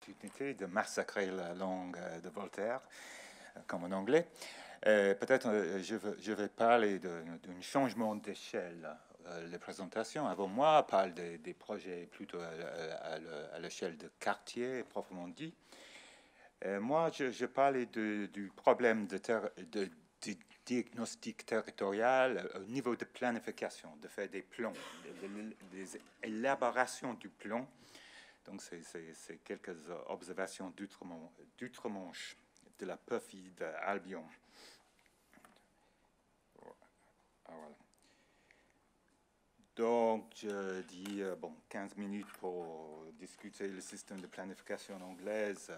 l'opportunité de massacrer la langue de Voltaire, comme en anglais. Peut-être je vais parler d'un changement d'échelle. Les présentations avant moi parlent des projets plutôt à l'échelle de quartier, proprement dit. Moi, je parlais du problème de diagnostic territorial au niveau de planification, de faire des plans, des élaborations du plan. Donc, c'est quelques observations d'outre-Manche, de la perfide Albion. Ah, voilà. Donc, je dis, 15 minutes pour discuter le système de planification anglaise.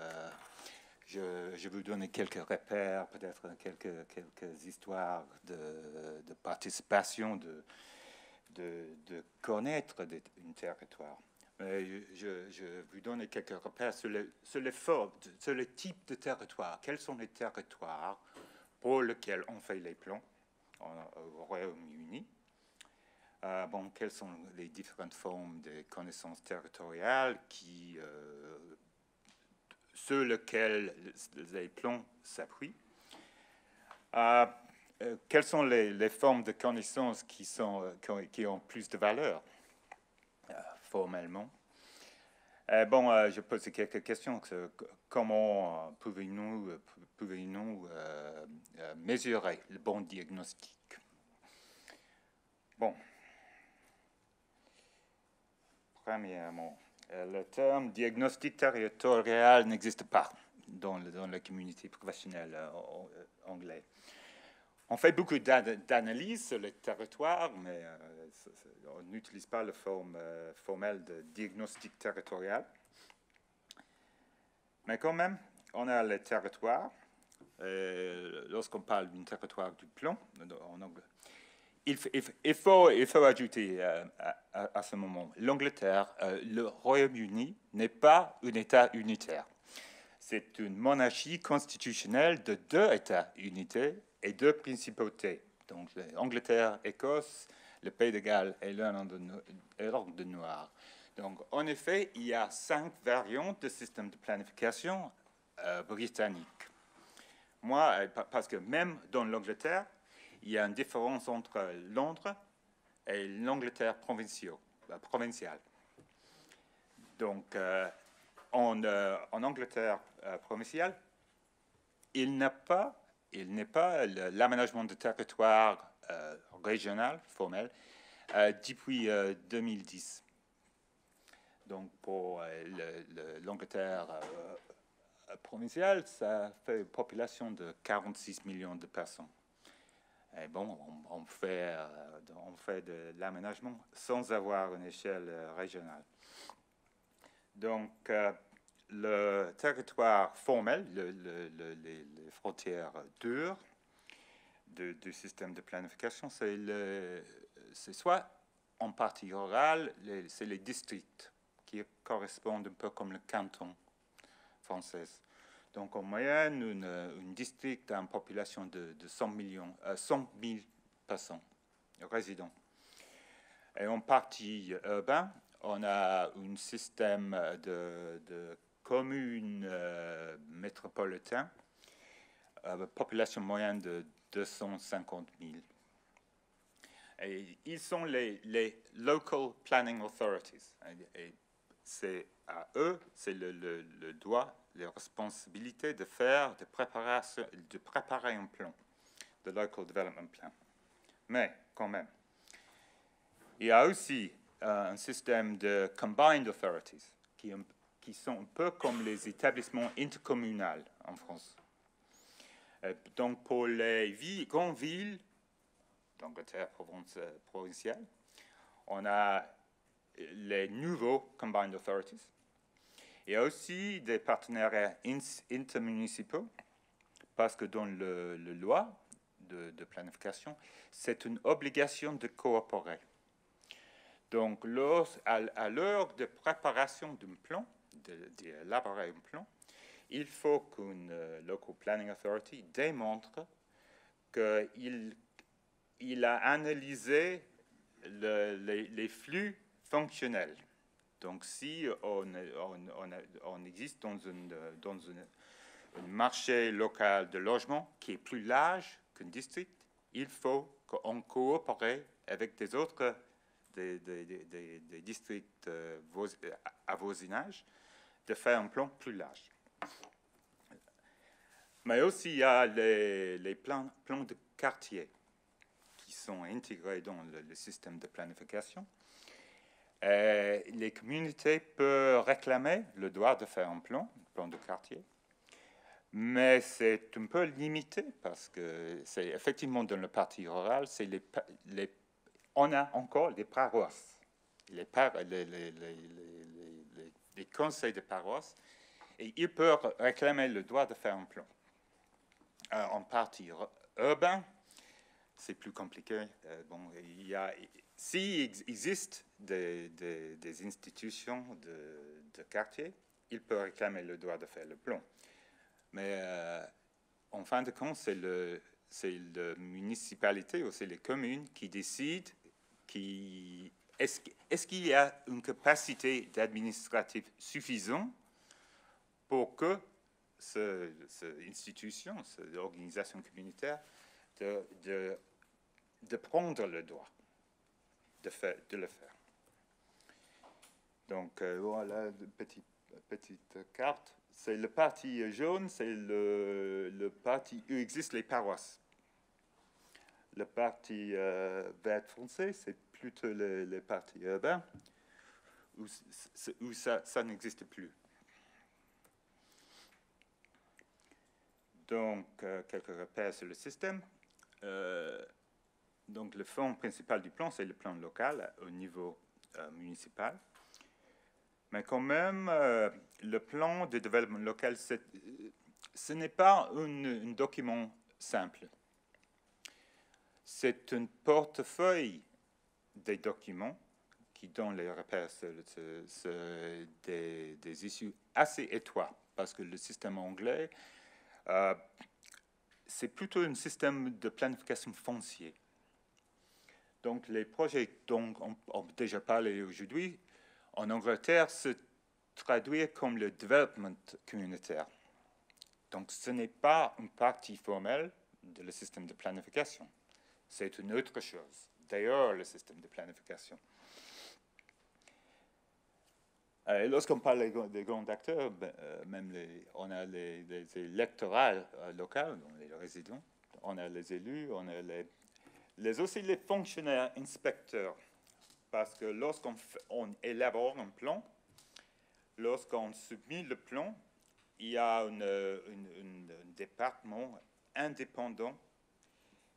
Je vous donner quelques repères, peut-être quelques histoires de participation, de connaître un territoire. Je vous donne quelques repères sur le type de territoire. Quels sont les territoires pour lesquels on fait les plans au Royaume-Uni? Quelles sont les différentes formes de connaissances territoriales sur lesquelles les plans s'appuient? Quelles sont les formes de connaissances qui ont plus de valeur formellement? Je pose quelques questions. Comment pouvons-nous mesurer le bon diagnostic? Bon. Premièrement, le terme diagnostic territorial n'existe pas dans la communauté professionnelle anglaise. On fait beaucoup d'analyses sur le territoire, mais on n'utilise pas la forme formelle de diagnostic territorial. Mais quand même, on a le territoire. Lorsqu'on parle d'un territoire du plan, en anglais, il faut ajouter à ce moment, l'Angleterre, le Royaume-Uni n'est pas un État unitaire. C'est une monarchie constitutionnelle de 2 États unités et 2 principautés. Donc, Angleterre, Écosse, le Pays de Galles et l'Irlande du Nord. Donc, en effet, il y a 5 variantes de système de planification britannique. Parce que même dans l'Angleterre, il y a une différence entre Londres et l'Angleterre provinciale. Donc, en Angleterre provinciale, il n'est pas l'aménagement de territoire régional formel depuis 2010. Donc, pour l'Angleterre provinciale, ça fait une population de 46 millions de personnes. Et on fait de l'aménagement sans avoir une échelle régionale. Donc, le territoire formel, les frontières dures du système de planification, c'est soit en partie rurale, c'est les districts qui correspondent un peu comme le canton français. Donc, en moyenne, un district a une population de 100 000 personnes, résidents. Et en partie urbain, on a un système de communes métropolitaines, population moyenne de 250 000. Et ils sont les Local Planning Authorities. Et c'est à eux, c'est le droit, les responsabilités de préparer un plan, de Local Development Plan. Mais, quand même, il y a aussi un système de Combined Authorities qui sont un peu comme les établissements intercommunaux en France. Donc, pour les grandes villes d'Angleterre provinciale, on a les nouveaux Combined Authorities. Il y a aussi des partenariats intermunicipaux, parce que dans la loi de planification, c'est une obligation de coopérer. Donc, à l'heure de préparation d'un plan, d'élaborer un plan, il faut qu'une Local Planning Authority démontre qu'il a analysé les flux fonctionnels Donc, si on existe dans un marché local de logement qui est plus large qu'un district, il faut qu'on coopère avec des autres des districts à voisinage de faire un plan plus large. Mais aussi, il y a les plans de quartier qui sont intégrés dans le système de planification. Les communautés peuvent réclamer le droit de faire un plan de quartier, mais c'est un peu limité parce que c'est effectivement dans le parti rural, on a encore des paroisses, les conseils de paroisse, et ils peuvent réclamer le droit de faire un plan. En partie urbain, c'est plus compliqué. S'il existe des institutions de quartier, ils peuvent réclamer le droit de faire le plan. Mais en fin de compte, c'est la municipalité ou c'est les communes qui décident est-ce qu'il y a une capacité d'administratif suffisante pour que cette institution, cette organisation communautaire, de prendre le droit de le faire. Donc, voilà une petite carte. C'est le parti jaune, c'est le parti où existent les paroisses. Le parti vert foncé, c'est plutôt les partis urbains, où ça n'existe plus. Donc, quelques repères sur le système. Donc, le fond principal du plan, c'est le plan local au niveau municipal. Mais quand même, le plan de développement local, ce n'est pas un document simple. C'est un portefeuille des documents qui donnent les repères sur des issues assez étroits, parce que le système anglais, c'est plutôt un système de planification foncière. Donc, les projets dont on a déjà parlé aujourd'hui, en Angleterre, se traduisent comme le développement communautaire. Donc, ce n'est pas une partie formelle de le système de planification. C'est une autre chose. D'ailleurs, le système de planification. Lorsqu'on parle des grands acteurs, on a les électorats locaux, les résidents, on a les élus, on a aussi les fonctionnaires inspecteurs. Parce que lorsqu'on élabore un plan, lorsqu'on submet le plan, il y a un département indépendant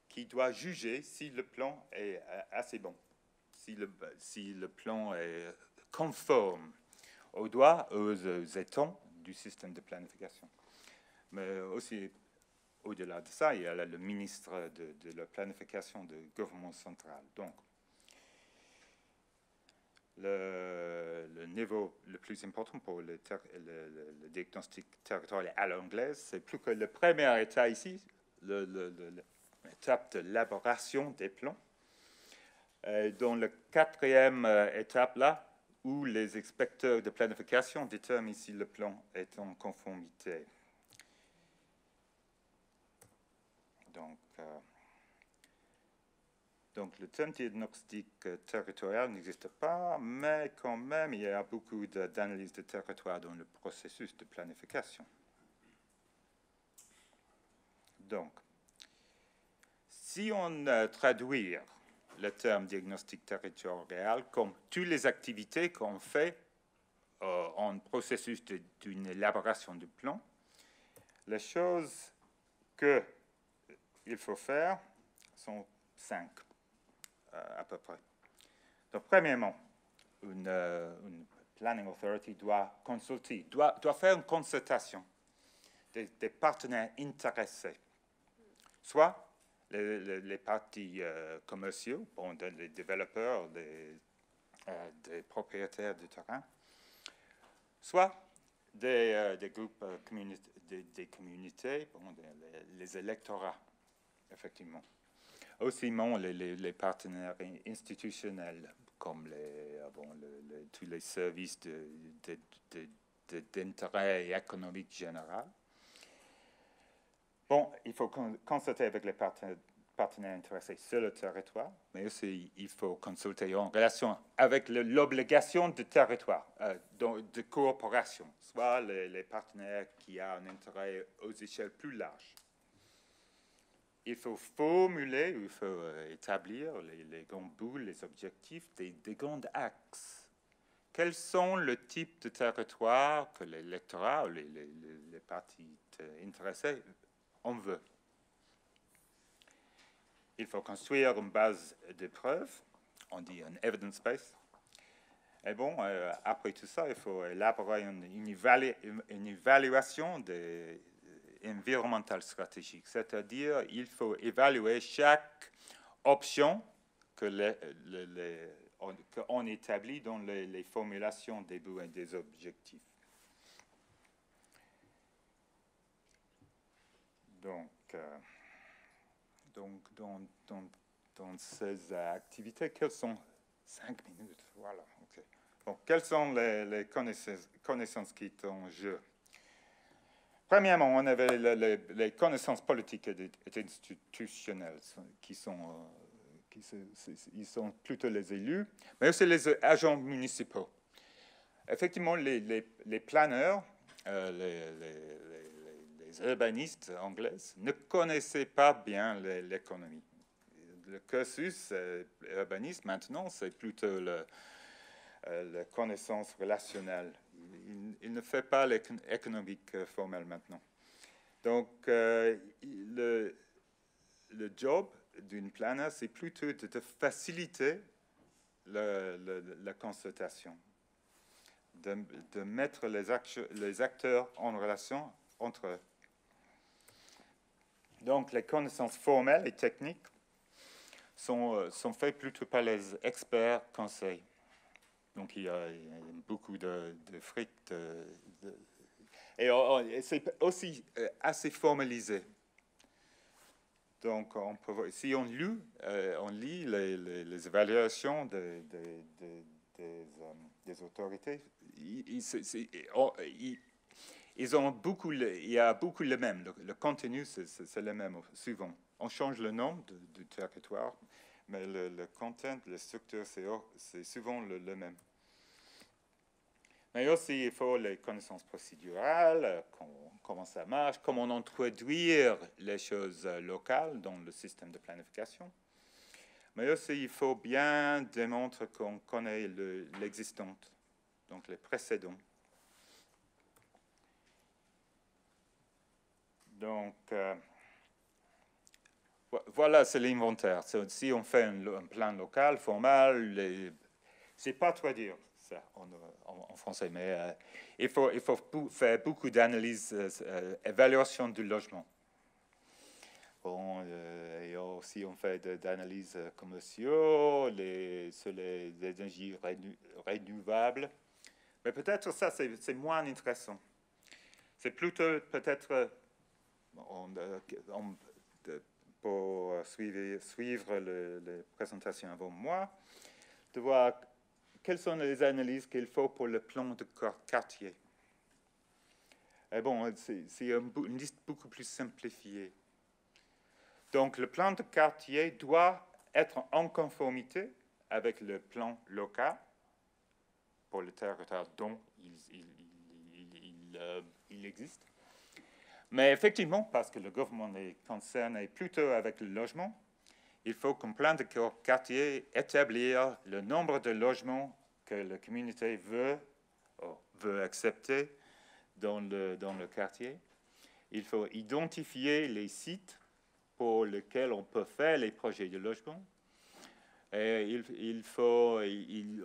qui doit juger si le plan est assez bon, si le plan est conforme aux droits, aux étangs du système de planification. Mais aussi, au-delà de ça, il y a le ministre de la planification du gouvernement central. Donc, le niveau le plus important pour le diagnostic territorial à l'anglaise, c'est plus que le premier état ici, l'étape de l'élaboration des plans. Dans la quatrième étape là, où les inspecteurs de planification déterminent si le plan est en conformité. Donc le terme diagnostic territorial n'existe pas, mais quand même, il y a beaucoup d'analyses de territoire dans le processus de planification. Donc, si on traduit le terme diagnostic territorial comme toutes les activités qu'on fait en processus d'une élaboration du plan, les choses qu'il faut faire sont 5 à peu près. Donc, premièrement, une planning authority doit consulter, doit faire une consultation des partenaires intéressés, soit les parties commerciaux, les développeurs, des propriétaires du terrain, soit des groupes des communautés, les électorats, effectivement. Aussi, les partenaires institutionnels, comme tous les services d'intérêt économique général. Bon, il faut consulter avec les partenaires intéressés sur le territoire, mais aussi il faut consulter en relation avec l'obligation de territoire, de coopération, soit les partenaires qui ont un intérêt aux échelles plus larges. Il faut formuler, il faut établir les grands buts, les objectifs des grands axes. Quels sont le type de territoire que l'électorat ou les partis intéressés en veut? Il faut construire une base de preuves, on dit un evidence base. Et bon, après tout ça, il faut élaborer une évaluation environnementale stratégique, c'est-à-dire il faut évaluer chaque option qu'on établit dans les formulations des buts et des objectifs. Donc dans ces activités, quelles sont 5 minutes, voilà. Okay. Donc, quelles sont les connaissances qui sont en jeu? Premièrement, on avait les connaissances politiques et institutionnelles ils sont plutôt les élus, mais aussi les agents municipaux. Effectivement, les planeurs, les urbanistes anglais ne connaissaient pas bien l'économie. Le cursus urbaniste, maintenant, c'est plutôt la connaissance relationnelle. Il ne fait pas l'économique formelle maintenant. Donc, le job d'une planeur, c'est plutôt de faciliter la consultation, de mettre les acteurs en relation entre eux. Donc, les connaissances formelles et techniques sont faites plutôt par les experts conseils. Donc, il y a beaucoup de fric. Et c'est aussi assez formalisé. Donc, si on lit les évaluations des autorités, il y a beaucoup le même. Le contenu, c'est le même souvent. On change le nom du territoire, mais le content, la structure, c'est souvent le même. Mais aussi, il faut les connaissances procédurales, comment ça marche, comment introduire les choses locales dans le système de planification. Mais aussi, il faut bien démontrer qu'on connaît l'existant, donc les précédents. Donc, voilà, c'est l'inventaire. Si on fait un plan local, formel, c'est pas trop dur, ça, en français, mais il faut faire beaucoup d'analyses, évaluation du logement. Bon, et aussi, on fait d'analyses commerciales sur les énergies renouvelables. Mais peut-être ça, c'est moins intéressant. C'est plutôt peut-être... pour suivre les présentations avant moi, de voir quelles sont les analyses qu'il faut pour le plan de quartier. Et bon, c'est une liste beaucoup plus simplifiée. Donc, le plan de quartier doit être en conformité avec le plan local pour le territoire dont il existe. Mais effectivement, parce que le gouvernement est concerné plutôt avec le logement, il faut qu'un plan de quartier établir le nombre de logements que la communauté veut accepter dans le quartier. Il faut identifier les sites pour lesquels on peut faire les projets de logement. Et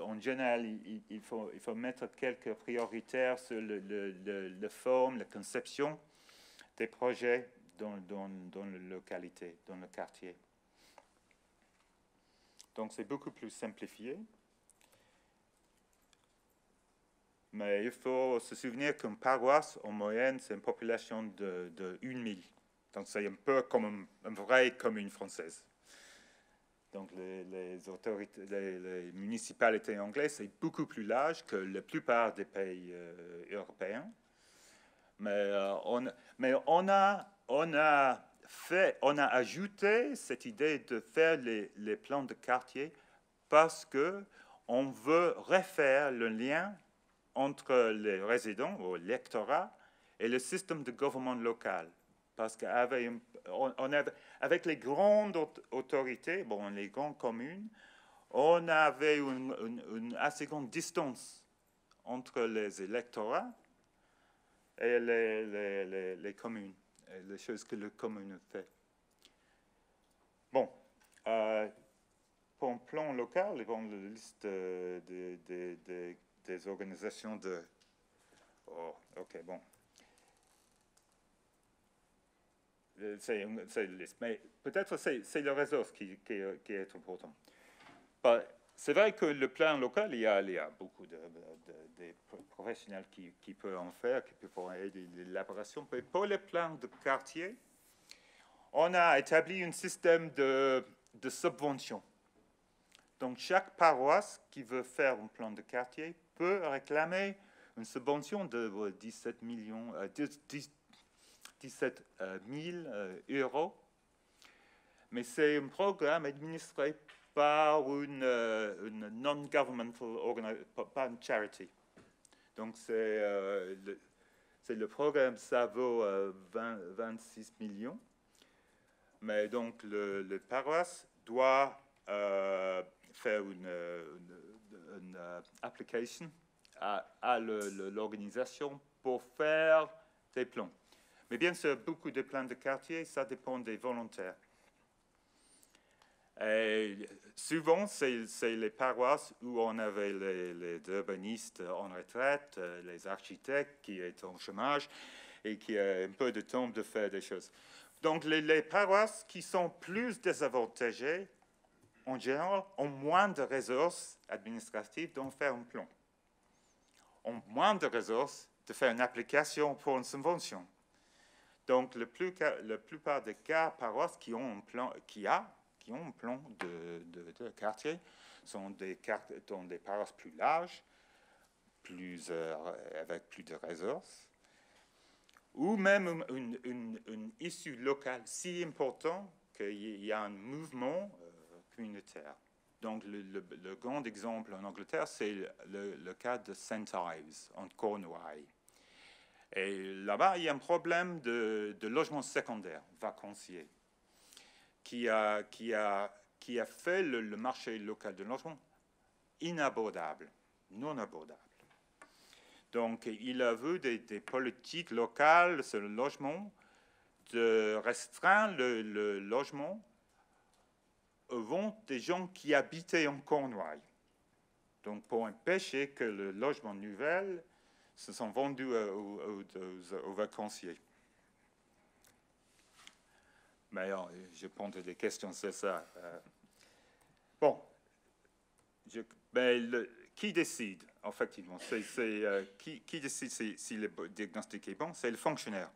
en général, il faut mettre quelques prioritaires sur la forme, la conception des projets dans la localité, dans le quartier. Donc, c'est beaucoup plus simplifié. Mais il faut se souvenir qu'une paroisse, en moyenne, c'est une population de 1000. Donc, c'est un peu comme une vraie commune française. Donc les autorités, les municipalités anglaises, c'est beaucoup plus large que la plupart des pays européens. Mais, on a ajouté cette idée de faire les plans de quartier parce que on veut refaire le lien entre les résidents ou l'électorat et le système de gouvernement local. Parce qu'avec les grandes autorités, bon, les grandes communes, on avait une assez grande distance entre les électorats et les communes, et les choses que les communes fait. Bon, pour un plan local, ils ont la liste des organisations de... Oh, ok, bon. C'est une liste, mais peut-être c'est le réseau qui est important. C'est vrai que le plan local, il y a beaucoup de professionnels qui peuvent en faire, qui peuvent aider l'élaboration. Mais pour les plans de quartier, on a établi un système de subvention. Donc, chaque paroisse qui veut faire un plan de quartier peut réclamer une subvention de 17 000 euros. Mais c'est un programme administré par une non-governmental organisation, pas une charity. Donc, c'est le programme, ça vaut 26 millions. Mais donc, le paroisse doit faire une application à l'organisation pour faire des plans. Mais bien sûr, beaucoup de plans de quartier, ça dépend des volontaires. Et souvent, c'est les paroisses où on avait les urbanistes en retraite, les architectes qui étaient en chômage et qui ont un peu de temps de faire des choses. Donc, les paroisses qui sont plus désavantagées, en général, ont moins de ressources administratives d'en faire un plan. Ont moins de ressources de faire une application pour une subvention. Donc, la plupart des cas, paroisses qui ont un plan, de quartier sont des paroisses plus larges, avec plus de ressources, ou même une issue locale si importante qu'il y a un mouvement communautaire. Donc, le grand exemple en Angleterre, c'est le cas de St. Ives, en Cornouailles. Et là-bas, il y a un problème de logement secondaire, vacancier, qui a fait le marché local de logement inabordable, non abordable. Donc, il a vu des politiques locales sur le logement de restreindre le logement aux ventes des gens qui habitaient en Cornouailles. Donc, pour empêcher que le logement nouvel se sont vendus aux vacanciers. Mais je pose des questions sur ça. Bon, qui décide, effectivement, qui décide si le diagnostic est bon? C'est le fonctionnaire.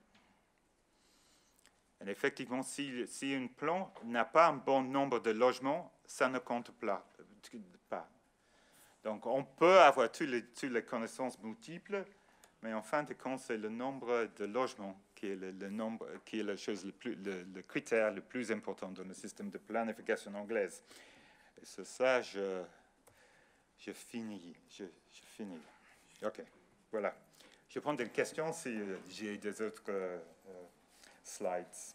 Et effectivement, si un plan n'a pas un bon nombre de logements, ça ne compte pas. Donc, on peut avoir toutes les connaissances multiples, mais en fin de compte, c'est le nombre de logements qui est le critère le plus important dans le système de planification anglaise. Et sur ça, je finis. OK, voilà. Je prends des questions si j'ai des autres slides.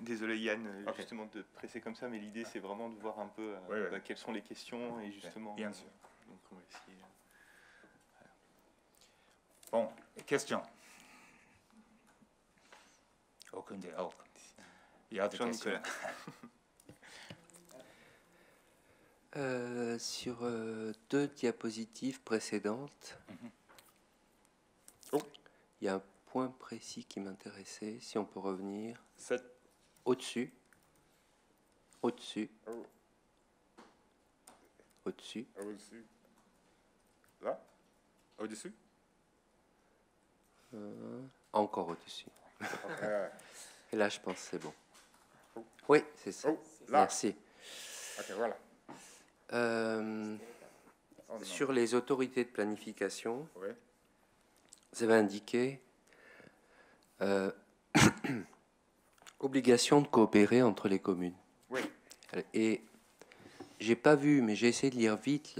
Désolé Yann, Okay. Justement de presser comme ça, mais l'idée c'est vraiment de voir un peu quelles sont les questions et justement. Bien sûr. Donc on va essayer. Bon, questions. Aucune idée. Oh. Il y a des questions. Sur 2 diapositives précédentes, il y a un point précis qui m'intéressait. Si on peut revenir au-dessus. Au-dessus. Au-dessus. Au-dessus. Là? Au-dessus? Encore au-dessus. Okay. Et là, je pense que c'est bon. Oui, c'est ça. Là. Merci. Ok, voilà. Sur les autorités de planification, oui. vous avez indiqué obligation de coopérer entre les communes. Oui. Et j'ai pas vu, mais j'ai essayé de lire vite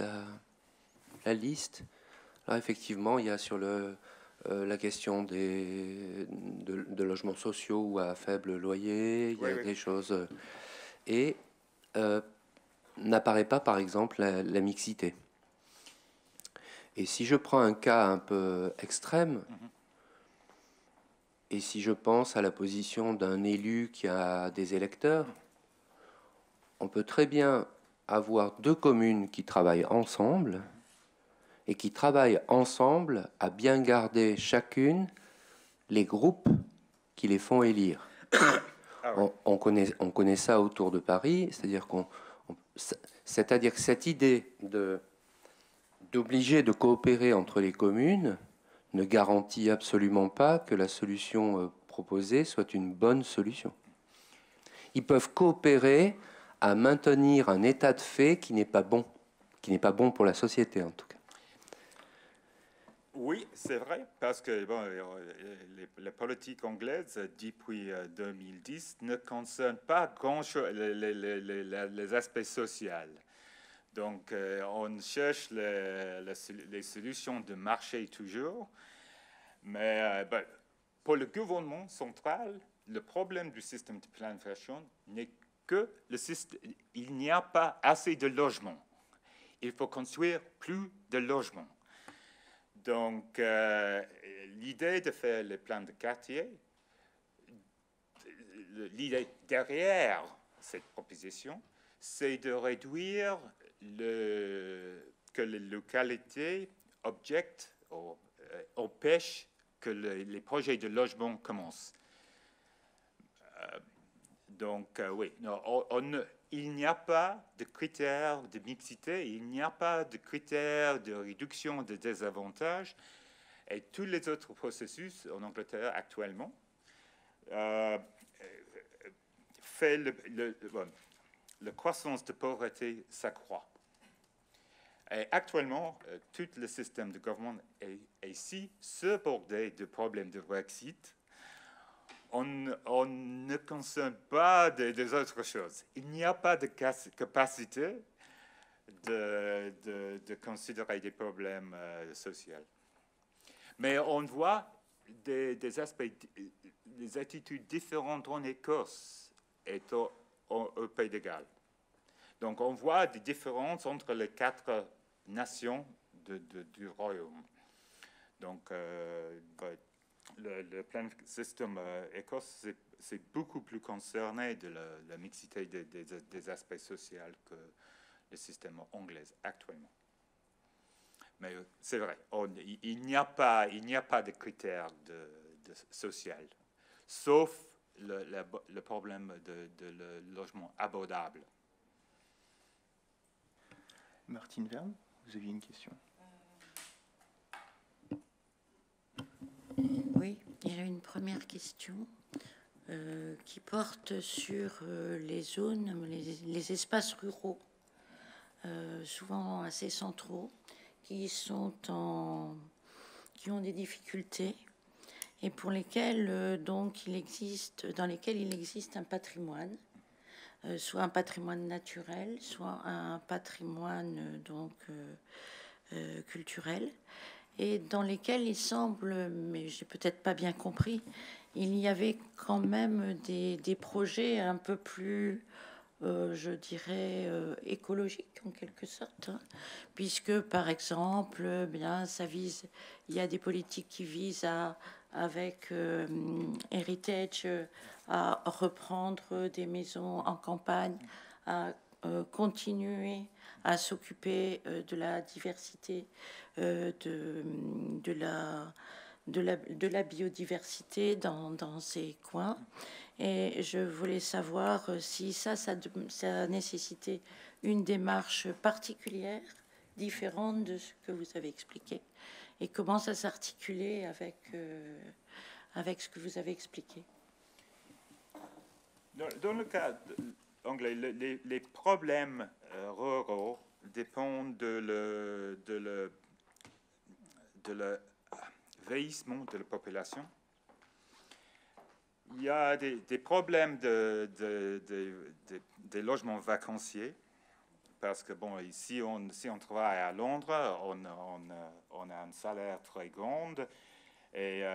la liste. Alors effectivement, il y a sur la question de logements sociaux ou à faible loyer, il y a des choses. Et n'apparaît pas, par exemple, la mixité. Et si je prends un cas un peu extrême, et si je pense à la position d'un élu qui a des électeurs, on peut très bien avoir deux communes qui travaillent ensemble et qui travaillent ensemble à bien garder chacune les groupes qui les font élire. On connaît ça autour de Paris, c'est-à-dire que cette idée d'obliger de coopérer entre les communes ne garantit absolument pas que la solution proposée soit une bonne solution. Ils peuvent coopérer à maintenir un état de fait qui n'est pas bon pour la société en tout cas. Oui, c'est vrai, parce que bon, les politiques anglaises depuis 2010 ne concernent pas grand-chose les aspects sociaux. Donc, on cherche les solutions de marché toujours, mais pour le gouvernement central, le problème du système de planification n'est que il n'y a pas assez de logements. Il faut construire plus de logements. Donc, l'idée de faire les plans de quartier, l'idée derrière cette proposition, c'est de réduire que les localités objectent ou empêchent que les projets de logement commencent. Oui, il n'y a pas de critères de mixité, il n'y a pas de critères de réduction des désavantages. Et tous les autres processus en Angleterre actuellement fait la croissance de pauvreté s'accroît. Et actuellement, tout le système de gouvernement est si subordonné de problèmes de Brexit. On ne consomme pas des autres choses. Il n'y a pas de capacité de considérer des problèmes sociaux. Mais on voit des aspects, des attitudes différentes en Écosse et au Pays de Galles. Donc on voit des différences entre les 4 nations du royaume. Donc le plan système écosse, c'est beaucoup plus concerné de la mixité des aspects sociaux que le système anglais actuellement. Mais c'est vrai, il n'y a pas de critères de social, sauf le problème de le logement abordable. Martine Verne, vous aviez une question? Oui, il y a une première question qui porte sur les zones, les espaces ruraux, souvent assez centraux, qui ont des difficultés et pour lesquels dans lesquels il existe un patrimoine, soit un patrimoine naturel, soit un patrimoine culturel, et dans lesquels il semble, mais j'ai peut-être pas bien compris, il y avait quand même des projets un peu plus, je dirais, écologiques en quelque sorte, hein, puisque par exemple, il y a des politiques qui visent avec Heritage, à reprendre des maisons en campagne, à continuer à s'occuper de la diversité, de la biodiversité dans ces coins. Et je voulais savoir si ça nécessitait une démarche particulière, différente de ce que vous avez expliqué, et comment ça s'articulait avec ce que vous avez expliqué. Dans le cas, donc les problèmes ruraux dépendent de le vieillissement de la population. Il y a des problèmes des logements vacanciers, parce que bon, ici, si on travaille à Londres, on a un salaire très grand, et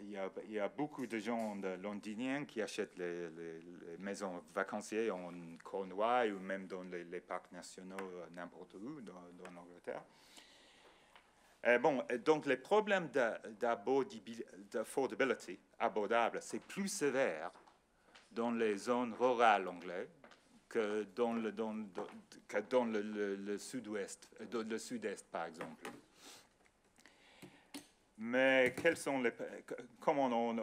il y a beaucoup de gens londoniens qui achètent les maisons vacancières en Cornouailles ou même dans les parcs nationaux n'importe où dans l'Angleterre. Donc les problèmes d'affordability, abordable, c'est plus sévère dans les zones rurales anglaises que dans le sud-ouest, le sud-est par exemple. Mais comment on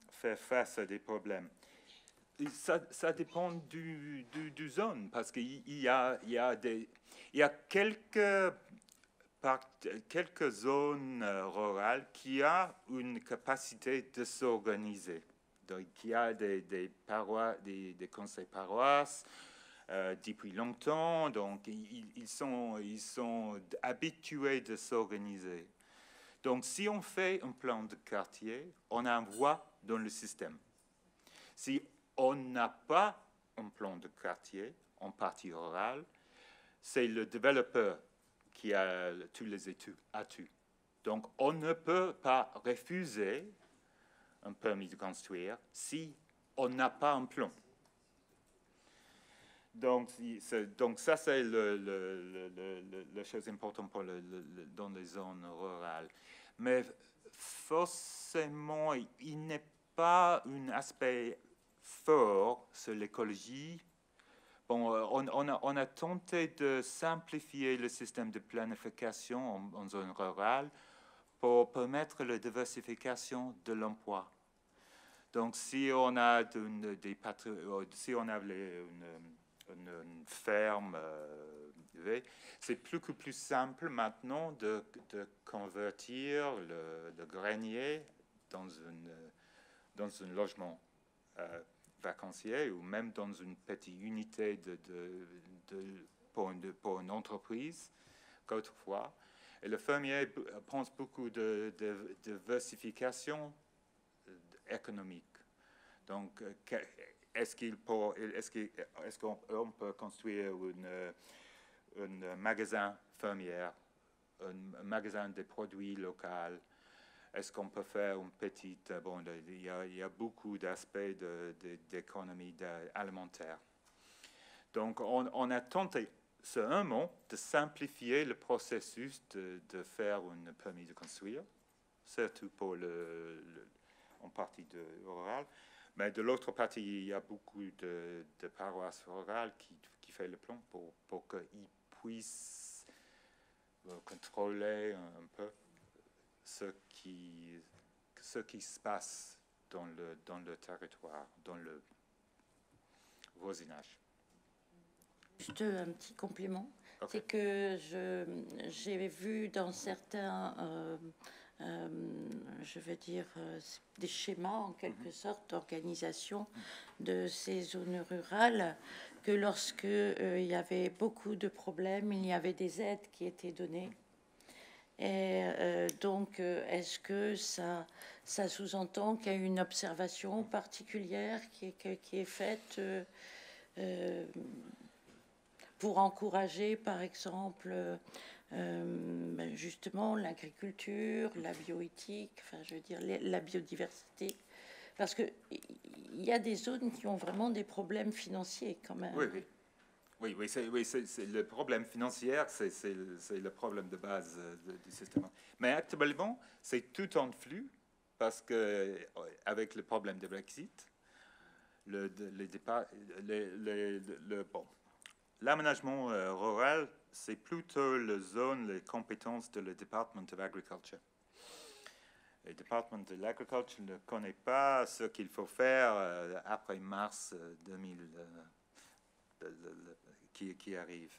fait face à des problèmes? Ça dépend du zone, parce qu'il y a quelques zones rurales qui ont une capacité de s'organiser. Donc, il y a des conseils paroisses depuis longtemps, donc ils sont habitués de s'organiser. Donc, si on fait un plan de quartier, on a une voie dans le système. Si on n'a pas un plan de quartier, en partie rurale, c'est le développeur qui a tous les atouts. Donc, on ne peut pas refuser un permis de construire si on n'a pas un plan. Donc ça, c'est la chose importante dans les zones rurales. Mais forcément, il n'est pas un aspect fort sur l'écologie. Bon, on a tenté de simplifier le système de planification en zone rurale pour permettre la diversification de l'emploi. Donc, si on a une ferme, c'est plus simple maintenant de convertir le grenier dans un logement vacancier ou même dans une petite unité pour une entreprise, quelquefois. Et le fermier pense beaucoup de diversification économique. Donc, est-ce qu'on peut construire un magasin fermier, un magasin de produits locaux? Est-ce qu'on peut faire une petite... Bon, il y a beaucoup d'aspects d'économie alimentaire. Donc, on a tenté, c'est un mot, de simplifier le processus de faire un permis de construire, surtout pour en partie rurale. Mais de l'autre partie, il y a beaucoup de paroisses rurales qui font le plan pour qu'ils puissent contrôler un peu ce qui se passe dans le territoire, dans le voisinage. Juste un petit complément. Okay. C'est que j'ai vu dans certains, je veux dire, des schémas en quelque sorte d'organisation de ces zones rurales, que lorsque il y avait beaucoup de problèmes, il y avait des aides qui étaient données. Et donc, est-ce que ça sous-entend qu'il y a une observation particulière qui est faite pour encourager, par exemple, justement l'agriculture, la bioéthique, enfin, je veux dire la biodiversité, parce que il y a des zones qui ont vraiment des problèmes financiers quand même. Oui, c'est le problème financier, c'est le problème de base du système. Mais actuellement, c'est tout en flux parce que avec le problème de Brexit, l'aménagement rural, c'est plutôt la zone, les compétences de le Department of Agriculture. Le Department de l'Agriculture ne connaît pas ce qu'il faut faire après mars 2000. Qui arrive.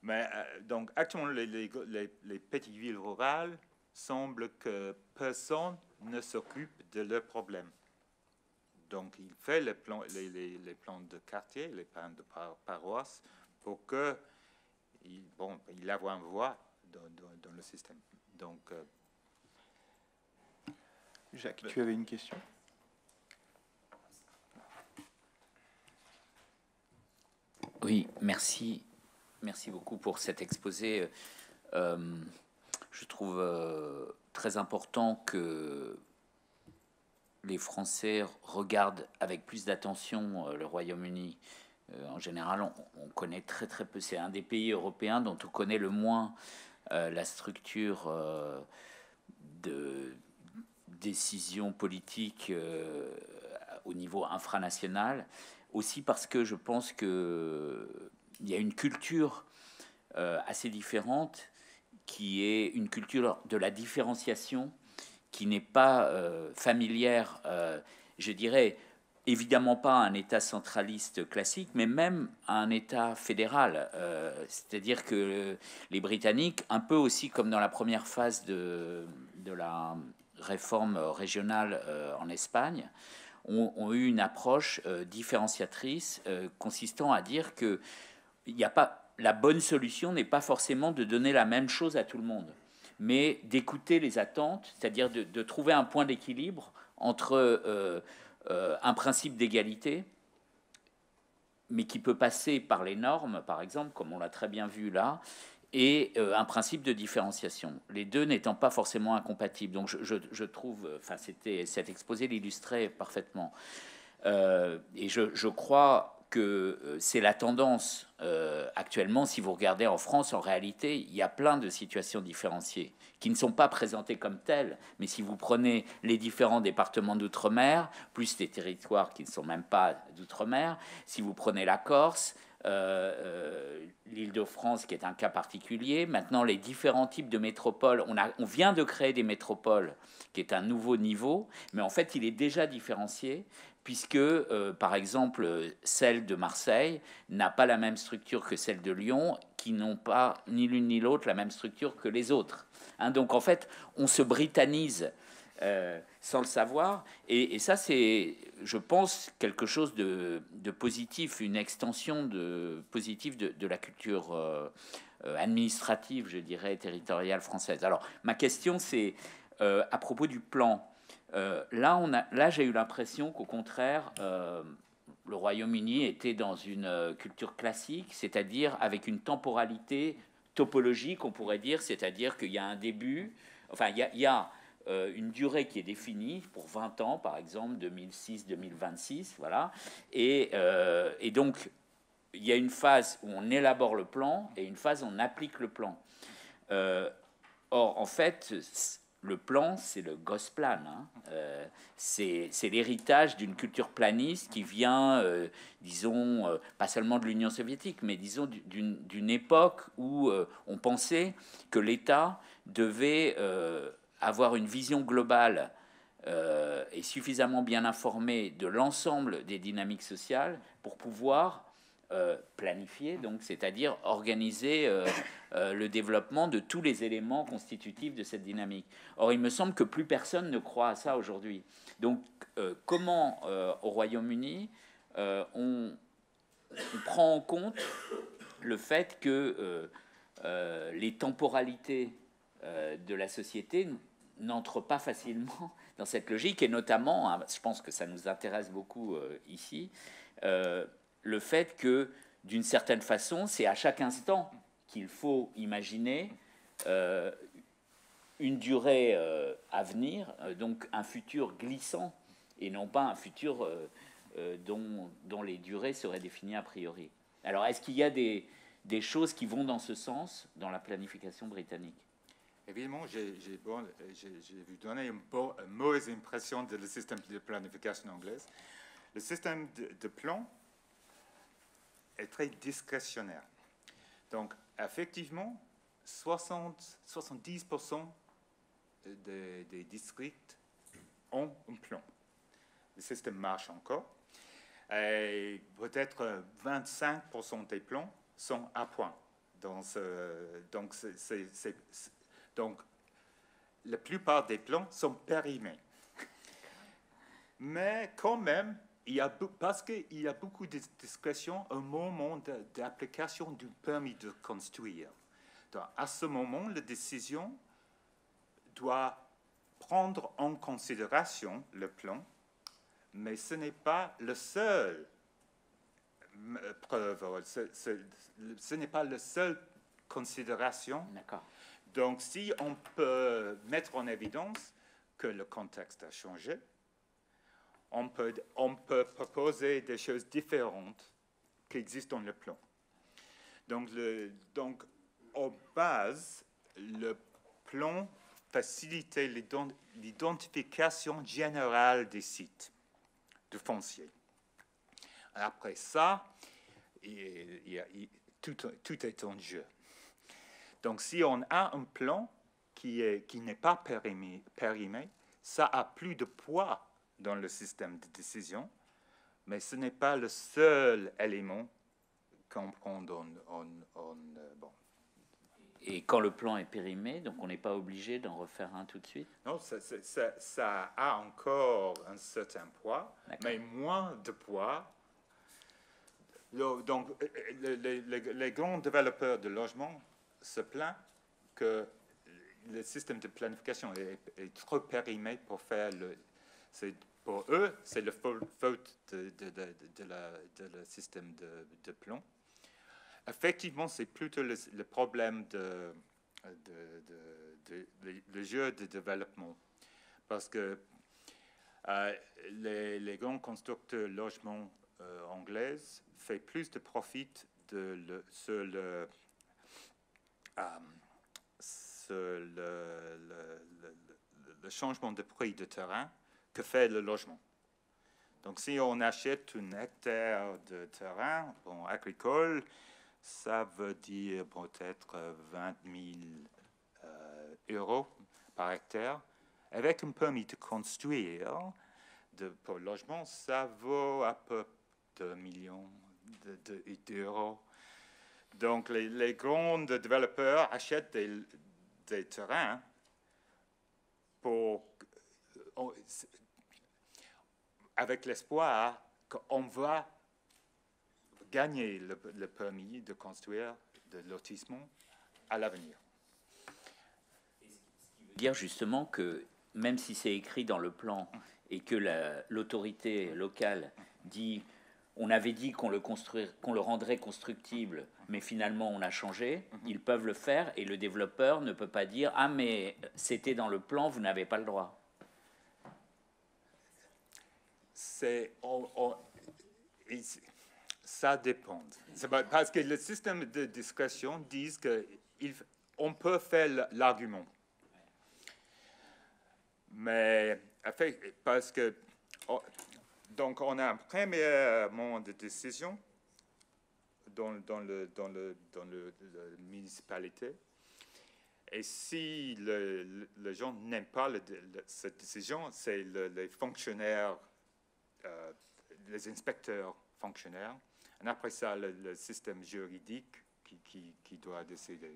Mais donc actuellement, les petites villes rurales semblent que personne ne s'occupe de leurs problèmes. Donc, il fait les plans de quartier, les plans de paroisse, pour que il ait une voix dans le système. Donc, Jacques, tu avais une question? Oui, merci. Merci beaucoup pour cet exposé. Je trouve très important que les Français regardent avec plus d'attention le Royaume-Uni. En général, on connaît très très peu. C'est un des pays européens dont on connaît le moins la structure de décision politique au niveau infranational. Aussi parce que je pense qu'il y a une culture assez différente, qui est une culture de la différenciation, qui n'est pas familière, je dirais, évidemment pas à un État centraliste classique, mais même à un État fédéral. C'est-à-dire que les Britanniques, un peu aussi comme dans la première phase de la réforme régionale en Espagne, ont eu une approche différenciatrice consistant à dire que il n'y a pas, la bonne solution n'est pas forcément de donner la même chose à tout le monde, mais d'écouter les attentes, c'est-à-dire de trouver un point d'équilibre entre un principe d'égalité, mais qui peut passer par les normes, par exemple, comme on l'a très bien vu là, et un principe de différenciation, les deux n'étant pas forcément incompatibles. Donc je trouve, enfin cet exposé l'illustrait parfaitement. Et je crois que c'est la tendance actuellement. Si vous regardez en France, en réalité, il y a plein de situations différenciées qui ne sont pas présentées comme telles, mais si vous prenez les différents départements d'outre-mer, plus les territoires qui ne sont même pas d'outre-mer, si vous prenez la Corse, l'Île-de-France qui est un cas particulier, maintenant les différents types de métropoles, on vient de créer des métropoles qui est un nouveau niveau, mais en fait il est déjà différencié, puisque par exemple celle de Marseille n'a pas la même structure que celle de Lyon, qui n'ont pas ni l'une ni l'autre la même structure que les autres. Hein, donc en fait on se britanise sans le savoir, et ça c'est, je pense, quelque chose de positif, une extension positive de la culture administrative, je dirais, territoriale française. Alors ma question c'est à propos du plan. Là j'ai eu l'impression qu'au contraire le Royaume-Uni était dans une culture classique, c'est-à-dire avec une temporalité topologique, on pourrait dire, c'est-à-dire qu'il y a un début, enfin il y a une durée qui est définie pour 20 ans, par exemple, 2006-2026, voilà. Et donc, il y a une phase où on élabore le plan et une phase où on applique le plan. Or, en fait, le plan, c'est le Gosplan. Hein. C'est l'héritage d'une culture planiste qui vient, disons, pas seulement de l'Union soviétique, mais disons d'une époque où on pensait que l'État devait avoir une vision globale et suffisamment bien informée de l'ensemble des dynamiques sociales pour pouvoir planifier, donc, c'est-à-dire organiser le développement de tous les éléments constitutifs de cette dynamique. Or, il me semble que plus personne ne croit à ça aujourd'hui. Donc, comment au Royaume-Uni on prend en compte le fait que les temporalités de la société n'entre pas facilement dans cette logique, et notamment, hein, je pense que ça nous intéresse beaucoup ici, le fait que, d'une certaine façon, c'est à chaque instant qu'il faut imaginer une durée à venir, donc un futur glissant, et non pas un futur dont les durées seraient définies a priori. Alors, est-ce qu'il y a des choses qui vont dans ce sens dans la planification britannique? Évidemment, j'ai vu donner une mauvaise impression du système de planification anglaise. Le système de plan est très discrétionnaire. Donc, effectivement, 70% des districts ont un plan. Le système marche encore. Et peut-être 25% des plans sont à point. Donc, la plupart des plans sont périmés. Mais quand même, parce qu'il y a beaucoup de discrétion au moment d'application du permis de construire. Donc, à ce moment, la décision doit prendre en considération le plan, mais ce n'est pas le seul preuve, ce n'est pas la seule considération. D'accord. Donc, si on peut mettre en évidence que le contexte a changé, on peut proposer des choses différentes qui existent dans le plan. Donc, en base, le plan facilitait l'identification générale des sites de foncier. Après ça, tout est en jeu. Donc, si on a un plan qui n'est pas périmé, ça a plus de poids dans le système de décision, mais ce n'est pas le seul élément qu'on prend bon. Et quand le plan est périmé, donc on n'est pas obligé d'en refaire un tout de suite? Non, ça a encore un certain poids, mais moins de poids. Donc, les grands développeurs de logements se plaignent que le système de planification est trop périmé pour faire pour eux, c'est la faute le système de plan. Effectivement, c'est plutôt le problème le jeu de développement. Parce que les grands constructeurs de logements anglais font plus de profit sur le changement de prix de terrain que fait le logement. Donc, si on achète un hectare de terrain agricole, ça veut dire peut-être 20 000 euros par hectare. Avec un permis de construire pour le logement, ça vaut à peu près 2 millions d'euros. Donc, les grands développeurs achètent des terrains avec l'espoir qu'on va gagner le permis de construire de lotissement à l'avenir. Dire justement que même si c'est écrit dans le plan et que l'autorité locale dit on avait dit qu'on le rendrait constructible, mais finalement on a changé, ils peuvent le faire et le développeur ne peut pas dire ah mais c'était dans le plan, vous n'avez pas le droit. Ça dépend. Parce que le système de discrétion dit qu'on peut faire l'argument. Mais parce que donc on a un premier moment de décision dans la municipalité. Et si les gens n'aiment pas cette décision, c'est les fonctionnaires, les inspecteurs fonctionnaires. Et après ça, le système juridique qui doit décider.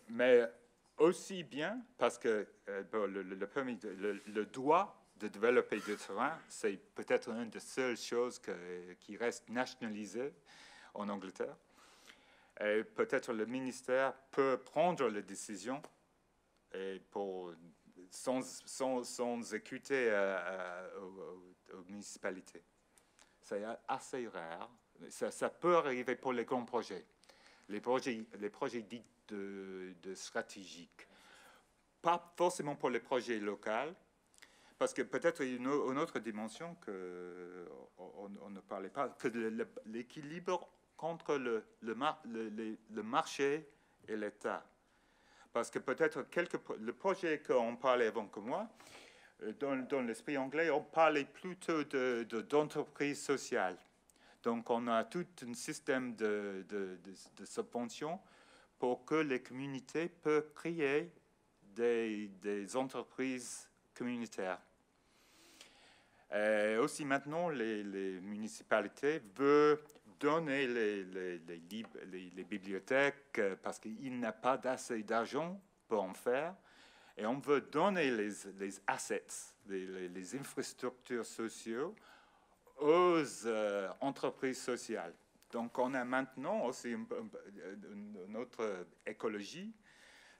Mais aussi bien parce que le droit de développer du terrain, c'est peut-être une des seules choses qui reste nationalisée en Angleterre. Et peut-être le ministère peut prendre la décision et sans écouter aux municipalités. C'est assez rare. Ça peut arriver pour les grands projets. Les projets dits de stratégiques. Pas forcément pour les projets locaux, parce que peut-être une autre dimension qu'on ne parlait pas, que l'équilibre entre le marché et l'État. Parce que peut-être le projet qu'on parlait avant que moi, dans l'esprit anglais, on parlait plutôt d'entreprise sociale. Donc, on a tout un système de subventions pour que les communautés peuvent créer des entreprises communautaires. Et aussi maintenant, les municipalités veulent donner les bibliothèques parce qu'il n'y a pas assez d'argent pour en faire. Et on veut donner les assets, les infrastructures sociales aux entreprises sociales. Donc on a maintenant aussi notre écologie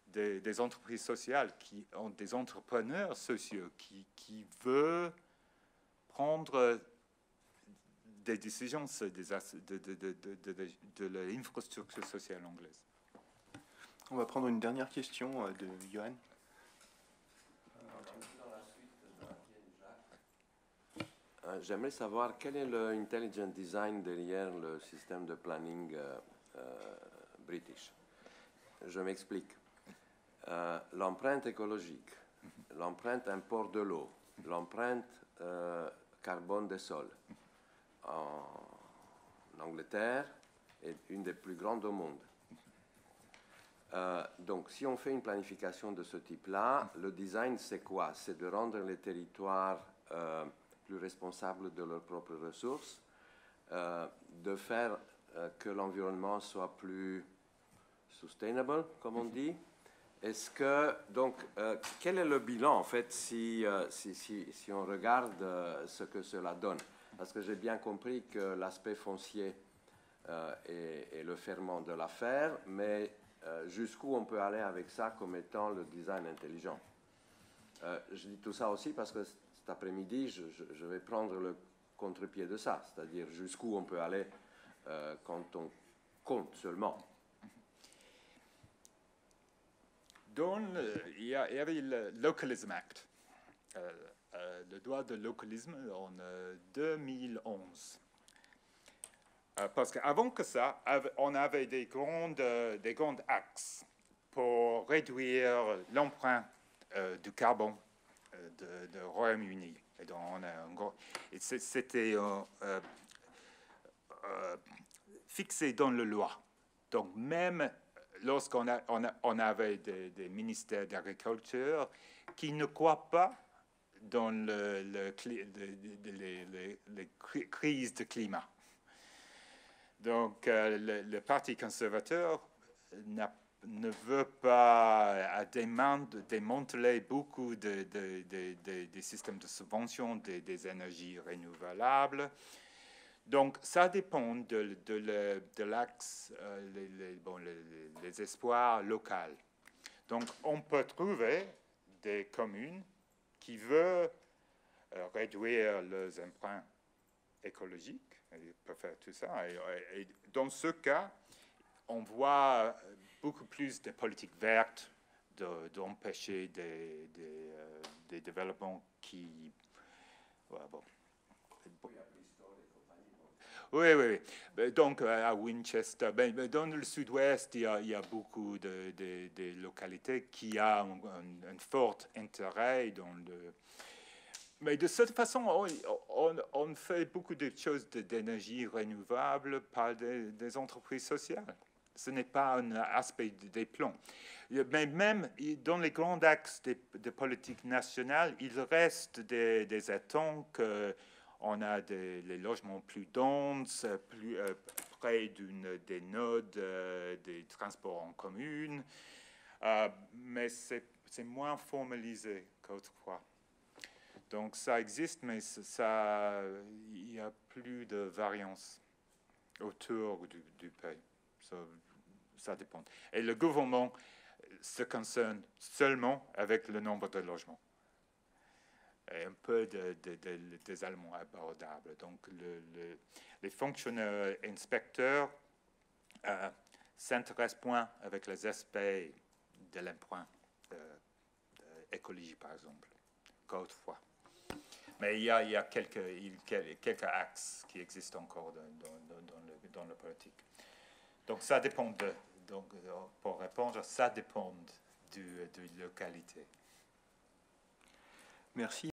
des entreprises sociales qui ont des entrepreneurs sociaux qui veulent prendre des décisions de l'infrastructure sociale anglaise. On va prendre une dernière question de Johan. J'aimerais savoir quel est l'intelligent design derrière le système de planning british. Je m'explique. L'empreinte écologique, l'empreinte import de l'eau, l'empreinte carbone des sols en Angleterre est une des plus grandes au monde. Donc, si on fait une planification de ce type-là, le design, c'est quoi? C'est de rendre les territoires plus responsables de leurs propres ressources, de faire que l'environnement soit plus sustainable, comme on dit. Est-ce que, donc, quel est le bilan, en fait, si on regarde ce que cela donne? Parce que j'ai bien compris que l'aspect foncier est le ferment de l'affaire, mais jusqu'où on peut aller avec ça comme étant le design intelligent? Je dis tout ça aussi parce que cet après-midi, je vais prendre le contre-pied de ça, c'est-à-dire jusqu'où on peut aller quand on compte seulement. Il y avait le Localism Act, le droit de localisme en 2011. Parce qu'avant que ça, on avait des grands axes pour réduire l'empreinte du carbone du Royaume-Uni. Et c'était fixé dans la loi. Donc même lorsqu'on avait des ministères d'agriculture qui ne croient pas dans les crises de climat. Donc, le Parti conservateur ne veut pas démanteler beaucoup des systèmes de subvention des énergies renouvelables. Donc, ça dépend de l'axe, les espoirs locaux. Donc, on peut trouver des communes qui veulent réduire leurs empreintes écologiques. Ils peuvent faire tout ça. Et dans ce cas, on voit beaucoup plus de politiques vertes, d'empêcher des développements qui... bon. Oui. Donc, à Winchester, dans le sud-ouest, il y a beaucoup de localités qui ont un fort intérêt dans le... Mais de cette façon, on fait beaucoup de choses d'énergie renouvelable par des entreprises sociales. Ce n'est pas un aspect des plans. Mais même dans les grands axes de politique nationale, il reste des attentes qu'on a les logements plus denses, plus près des nodes des transports en commun. Mais c'est moins formalisé qu'autrefois. Donc ça existe, mais il n'y a plus de variance autour du pays. Ça dépend. Et le gouvernement se concerne seulement avec le nombre de logements. Et un peu des éléments abordables. Donc les fonctionnaires inspecteurs s'intéressent point avec les aspects de l'empreinte écologique, par exemple, qu'autrefois. Mais il y a quelques axes qui existent encore dans la politique. Donc ça dépend pour répondre, ça dépend de localité. Merci.